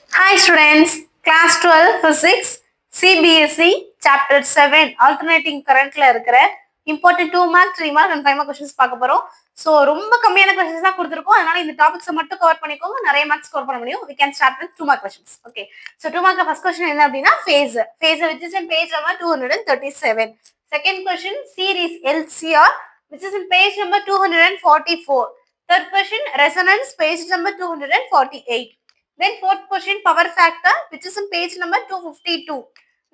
Hi students, class 12 physics CBSE chapter 7 alternating currentல இருக்கிற important 2 mark 3 mark and 5 mark questions பார்க்க போறோம். So ரொம்ப கம்மியான questions தான் கொடுத்திருக்கோம். அதனால இந்த டாபிக்ஸ் மட்டும் கவர் பண்ணிக்கோங்க. நிறைய மார்க்ஸ் ஸ்கோர் பண்ண முடியும். We can start with 2 mark questions. Okay. So 2 mark first question என்ன அப்படினா phasor. Phasor which is in page number 237. Second question series LCR which is in page number 244. Third question resonance page number 248. Then fourth question power factor which is in page number 252.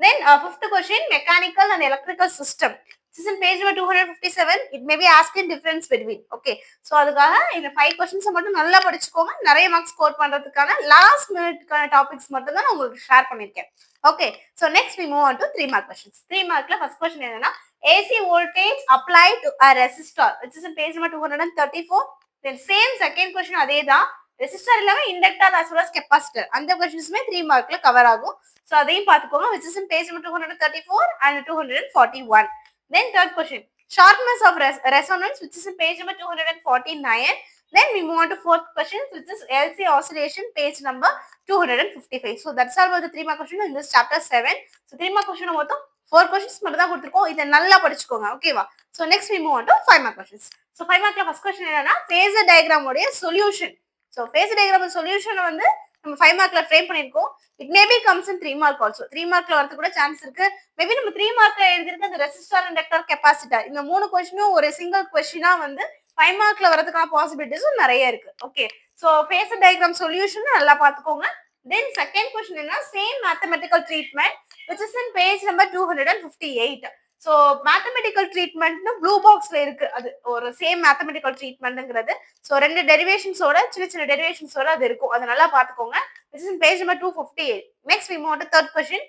Then fifth question mechanical and electrical system which is in page number 257. It may be asking difference between. Okay. So அதுக்காக இந்த 5 questions மட்டும் நல்லா படிச்சுக்கோங்க. நிறைய marks score பண்றதுக்கான last மினிட்கான topics மட்டும் தான் நான் உங்களுக்கு ஷேர் பண்ணிருக்கேன். Okay. So next we move on to 3 mark questions. 3 markல first question என்னன்னா AC voltage applied to a resistor which is in page number 234. Then same second question அதே தான் resistor இல்லாம inductor as well as capacitor அந்த क्वेश्चंसமே 3 மார்க்ல cover ஆகும் so அதையும் பாத்துக்கோங்க which is in page number 234 and 241. Then third question sharpness of resonance which is in page number 249. Then we move on to fourth question which is LC oscillation page number 255. So that's all about the 3 mark question in this chapter 7. So 3 mark question மொத்தம் 4 questions மட்டும் தான் கொடுத்திருக்கோம் இத நல்லா படிச்சுக்கோங்க ஓகேவா so next we move on to 5 mark questions. So 5 markல first question என்னன்னா phasor diagram உடைய solution. So phasor diagram solution வந்து நம்ம 5 மார்க்ல ஃப்ரேம் பண்ணிருக்கோம். It may be comes in 3 mark also. 3 மார்க்ல வரது கூட சான்ஸ் இருக்கு. மேபி நம்ம 3 மார்க்ல எழுதிருக்க அந்த ரெசிஸ்டர் இண்டக்டர் கெபாசிட்டர் இந்த மூணு क्वेश्चனும் ஒரு சிங்கிள் क्वेश्चனா வந்து 5 மார்க்ல வரதுக்கான பாசிபிலிட்டிஸ் நிறைய இருக்கு. Okay. So phasor diagram solution நல்லா பாத்துக்கோங்க. Then second question என்ன same mathematical treatment which is in page number 258. So mathematical treatment blue பாக்ஸ்ல இருக்கு அது ஒரு சேம் mathematical treatmentங்கிறது சோ ரெண்டு டெரிவேஷன்ஸோட சின்ன டெரிவேஷன்ஸோட அது இருக்கும் அத நல்லா பாத்துக்கோங்க this is in page number 258. Next we move on to third question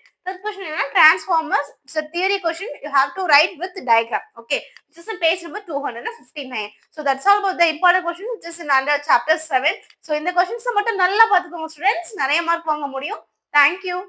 என்ன transformers. It's a theory question you have to write with diagram. Okay, this is in page number 259. So that's all about the important question which is in under chapter 7. So இந்த questions மட்டும் நல்லா பாத்துக்கோங்க students நிறைய mark வாங்க முடியும். Thank you.